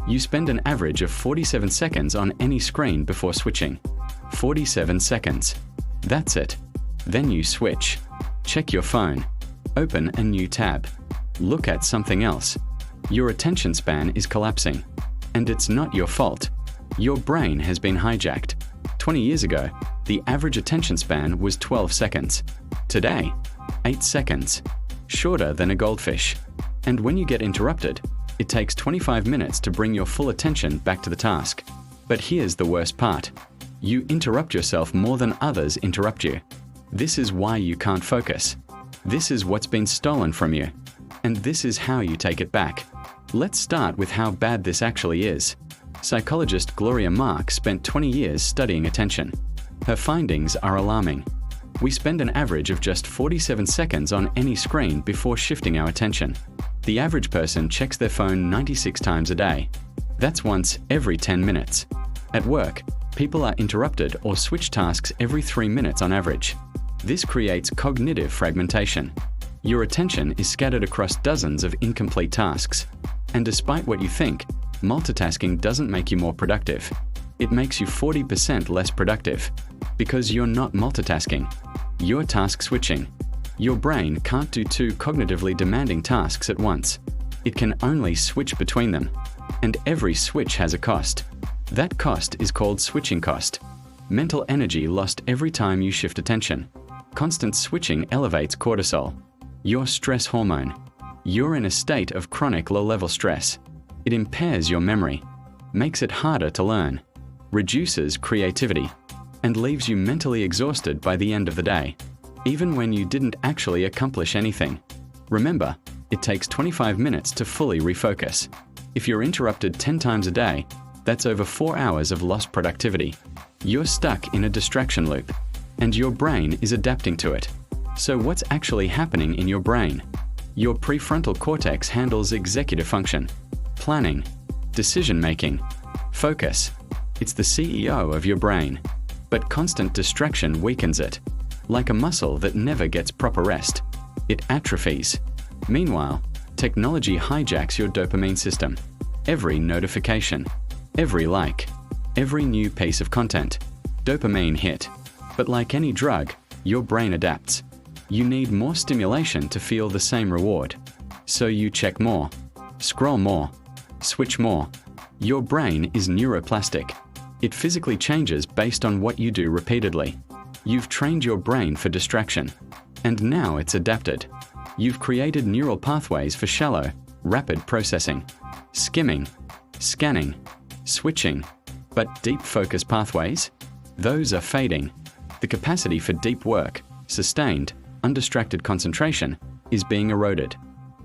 You spend an average of 47 seconds on any screen before switching. 47 seconds. That's it. Then you switch. Check your phone. Open a new tab. Look at something else. Your attention span is collapsing. And it's not your fault. Your brain has been hijacked. 20 years ago, the average attention span was 12 seconds. Today, 8 seconds. Shorter than a goldfish. And when you get interrupted, it takes 25 minutes to bring your full attention back to the task. But here's the worst part. You interrupt yourself more than others interrupt you. This is why you can't focus. This is what's been stolen from you. And this is how you take it back. Let's start with how bad this actually is. Psychologist Gloria Mark spent 20 years studying attention. Her findings are alarming. We spend an average of just 47 seconds on any screen before shifting our attention. The average person checks their phone 96 times a day. That's once every 10 minutes. At work, people are interrupted or switch tasks every 3 minutes on average. This creates cognitive fragmentation. Your attention is scattered across dozens of incomplete tasks. And despite what you think, multitasking doesn't make you more productive. It makes you 40% less productive. Because you're not multitasking. You're task switching. Your brain can't do two cognitively demanding tasks at once. It can only switch between them. And every switch has a cost. That cost is called switching cost. Mental energy lost every time you shift attention. Constant switching elevates cortisol, your stress hormone. You're in a state of chronic low-level stress. It impairs your memory, makes it harder to learn, reduces creativity, and leaves you mentally exhausted by the end of the day, even when you didn't actually accomplish anything. Remember, it takes 25 minutes to fully refocus. If you're interrupted 10 times a day, that's over 4 hours of lost productivity. You're stuck in a distraction loop, and your brain is adapting to it. So what's actually happening in your brain? Your prefrontal cortex handles executive function, planning, decision-making, focus. It's the CEO of your brain. But constant distraction weakens it. Like a muscle that never gets proper rest, it atrophies. Meanwhile, technology hijacks your dopamine system. Every notification, every like, every new piece of content, dopamine hit. But like any drug, your brain adapts. You need more stimulation to feel the same reward. So you check more, scroll more, switch more. Your brain is neuroplastic. It physically changes based on what you do repeatedly. You've trained your brain for distraction, and now it's adapted. You've created neural pathways for shallow, rapid processing, skimming, scanning, switching. But deep focus pathways? Those are fading. The capacity for deep work, sustained, undistracted concentration, is being eroded.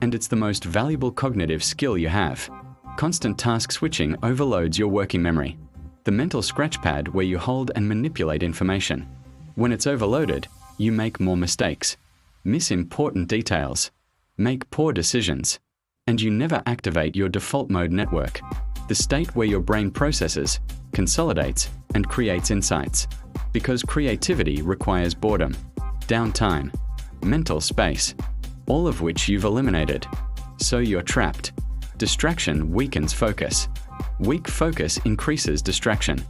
And it's the most valuable cognitive skill you have. Constant task switching overloads your working memory, the mental scratch pad where you hold and manipulate information. When it's overloaded, you make more mistakes, miss important details, make poor decisions, and you never activate your default mode network, the state where your brain processes, consolidates, and creates insights. Because creativity requires boredom, downtime, mental space, all of which you've eliminated. So you're trapped. Distraction weakens focus. Weak focus increases distraction.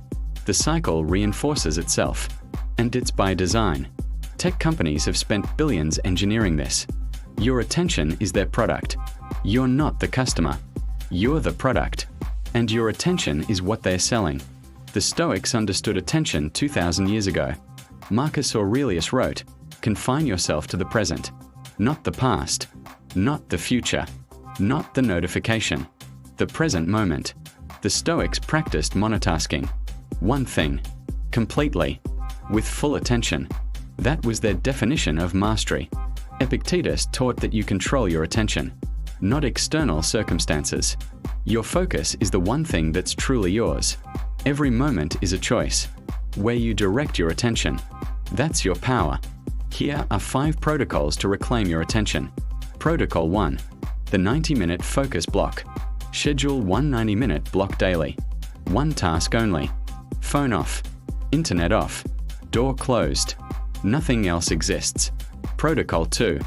The cycle reinforces itself. And it's by design. Tech companies have spent billions engineering this. Your attention is their product. You're not the customer. You're the product. And your attention is what they're selling. The Stoics understood attention 2,000 years ago. Marcus Aurelius wrote, "Confine yourself to the present, not the past, not the future, not the notification, the present moment." The Stoics practiced monotasking. One thing, completely, with full attention. That was their definition of mastery. Epictetus taught that you control your attention, not external circumstances. Your focus is the one thing that's truly yours. Every moment is a choice. Where you direct your attention, that's your power. Here are 5 protocols to reclaim your attention. Protocol 1. The 90-minute focus block. Schedule one 90-minute block daily. One task only. Phone off. Internet off. Door closed. Nothing else exists. Protocol 2.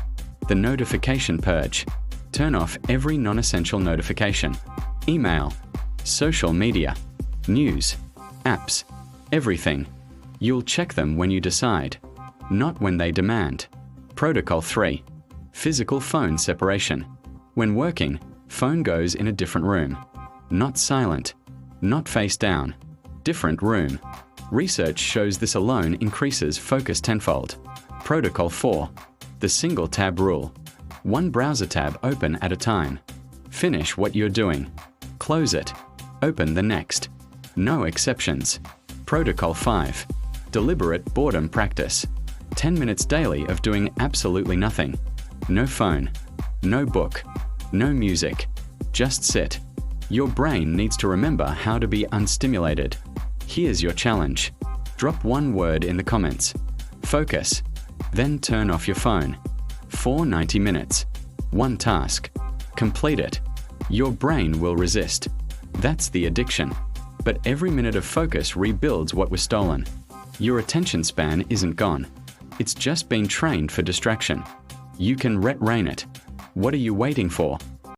The notification purge. Turn off every non-essential notification. Email, Social media, news, apps, everything. You'll check them when you decide, not when they demand. Protocol 3. Physical phone separation. When working, phone goes in a different room. Not silent, not face down. Different room. Research shows this alone increases focus tenfold. Protocol 4. The single tab rule. One browser tab open at a time. Finish what you're doing. Close it. Open the next. No exceptions. Protocol 5. Deliberate boredom practice. 10 minutes daily of doing absolutely nothing. No phone. No book. No music. Just sit. Your brain needs to remember how to be unstimulated. Here's your challenge. Drop one word in the comments. Focus. Then turn off your phone. For 90 minutes. One task. Complete it. Your brain will resist. That's the addiction. But every minute of focus rebuilds what was stolen. Your attention span isn't gone. It's just been trained for distraction. You can retrain it. What are you waiting for?